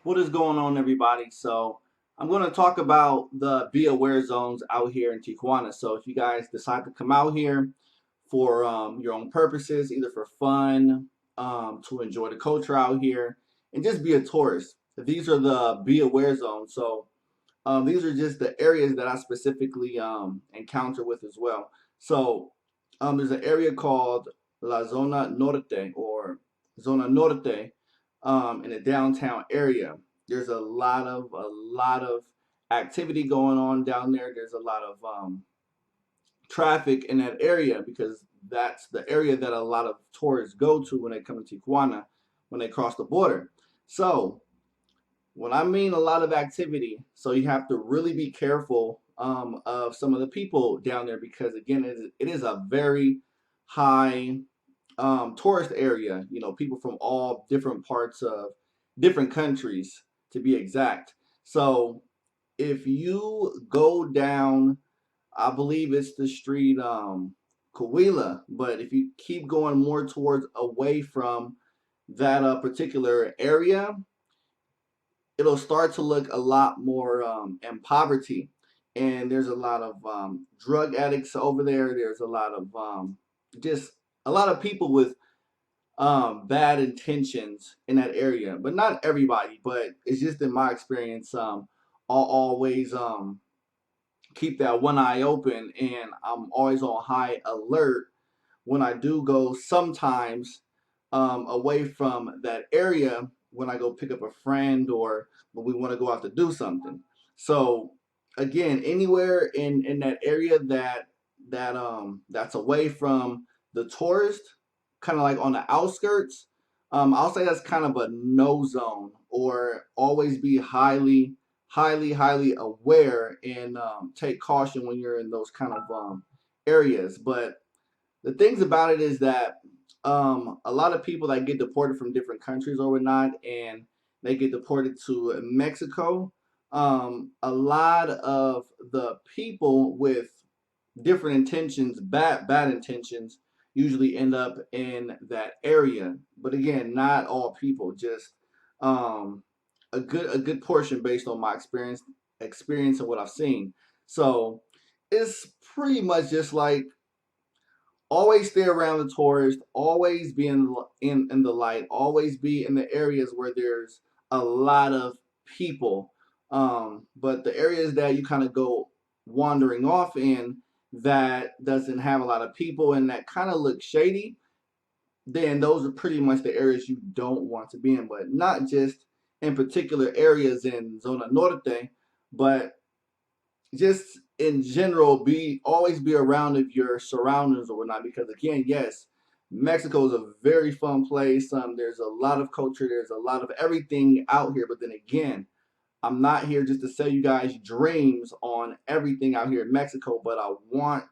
What is going on, everybody? So, I'm going to talk about the be aware zones out here in Tijuana. So, if you guys decide to come out here for your own purposes, either for fun, to enjoy the culture out here, and just be a tourist, these are the be aware zones. So, these are just the areas that I specifically encounter with as well. So, there's an area called La Zona Norte or Zona Norte in the downtown area. There's a lot of activity going on down there. There's a lot of traffic in that area because that's the area that a lot of tourists go to when they come to Tijuana when they cross the border. So when I mean a lot of activity, so you have to really be careful of some of the people down there because again, it is a very high tourist area. You know, people from all different parts of different countries, to be exact. So if you go down, I believe it's the street Coahuila, but if you keep going more towards away from that particular area, it'll start to look a lot more in poverty. And there's a lot of drug addicts over there. There's a lot of just a lot of people with bad intentions in that area, but not everybody. But it's just in my experience, I'll always keep that one eye open, and I'm always on high alert when I do go sometimes away from that area when I go pick up a friend or when we want to go out to do something. So again, anywhere in that area that's away from the tourist, kind of like on the outskirts, I'll say that's kind of a no zone or always be highly aware and take caution when you're in those kind of areas. But the things about it is that a lot of people that get deported from different countries or whatnot, and they get deported to Mexico. A lot of the people with different intentions, bad intentions, usually end up in that area. But again, not all people, just um, a good portion based on my experience and what I've seen. So it's pretty much just like always stay around the tourist, always be in the light, always be in the areas where there's a lot of people. But the areas that you kind of go wandering off in that doesn't have a lot of people and that kind of looks shady, then those are pretty much the areas you don't want to be in. But not just in particular areas in Zona Norte, but just in general, be always be around of your surroundings or whatnot. Because again, yes, Mexico is a very fun place. There's a lot of culture. There's a lot of everything out here. But then again, I'm not here just to sell you guys dreams on everything out here in Mexico. But I want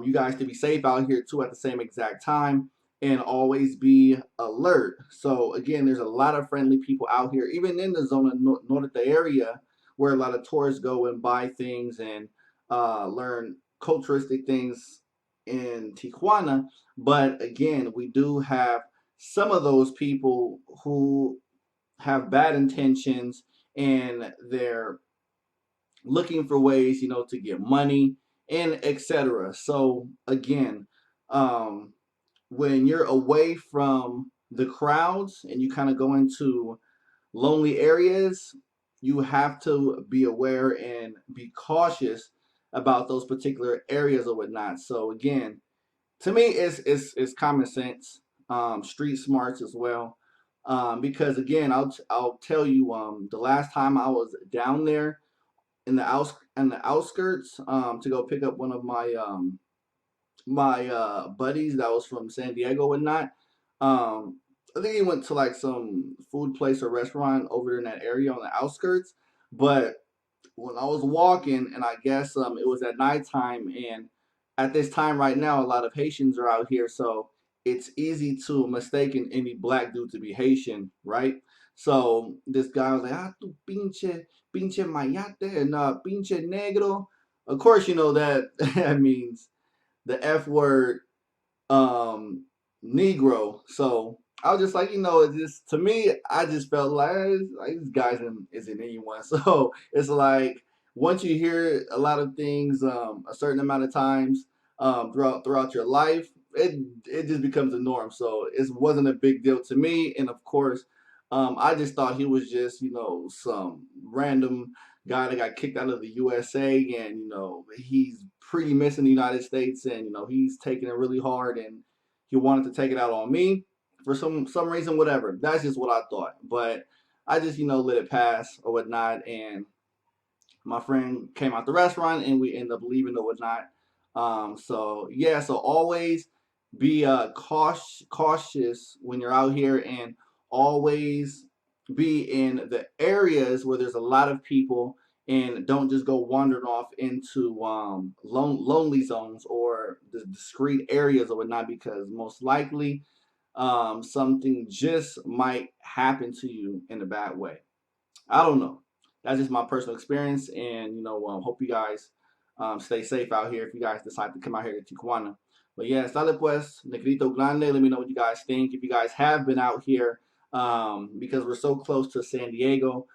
you guys to be safe out here too at the same exact time and always be alert. So again, there's a lot of friendly people out here, even in the Zona Norte area, where a lot of tourists go and buy things and learn culturistic things in Tijuana. But again, we do have some of those people who have bad intentions and they're looking for ways, to get money and etc. So again, um, when you're away from the crowds and you kind of go into lonely areas, you have to be aware and be cautious about those particular areas or whatnot. So again, to me, it's common sense, street smarts as well. Because again, I'll tell you, the last time I was down there in the outskirts to go pick up one of my buddies that was from San Diego and not. I think he went to like some food place or restaurant over there in that area on the outskirts. But when I was walking, and I guess it was at nighttime, and at this time right now, a lot of Haitians are out here, so it's easy to mistake any black dude to be Haitian, right? So this guy was like, ah, tu pinche mayate, and pinche negro. Of course, you know that that means the F word, Negro. So I was just like, it just to me, I just felt like this guy isn't anyone. So it's like once you hear a lot of things, a certain amount of times, throughout your life, it just becomes a norm. So it wasn't a big deal to me. And of course, I just thought he was just some random guy that got kicked out of the USA, and he's pretty missing the United States, and he's taking it really hard, and he wanted to take it out on me for some reason, whatever. That's just what I thought. But I just let it pass or whatnot. And my friend came out the restaurant, and we ended up leaving or whatnot. So yeah, so always be cautious when you're out here, and always be in the areas where there's a lot of people, and don't just go wandering off into lonely zones or the discrete areas or whatnot, because most likely something just might happen to you in a bad way. I don't know. That's just my personal experience, and hope you guys stay safe out here if you guys decide to come out here to Tijuana. But yeah, sale pues, Negrito Grande. Let me know what you guys think. If you guys have been out here, because we're so close to San Diego,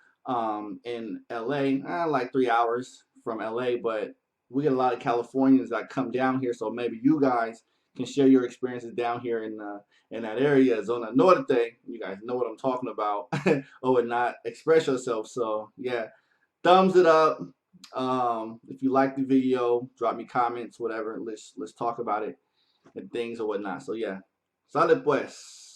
in LA, like 3 hours from LA, but we get a lot of Californians that come down here, so maybe you guys can share your experiences down here in that area, Zona Norte. You guys know what I'm talking about. Or would not express yourself. So yeah, thumbs it up. If you like the video, drop me comments, whatever. Let's talk about it and things or whatnot. So yeah, sale pues.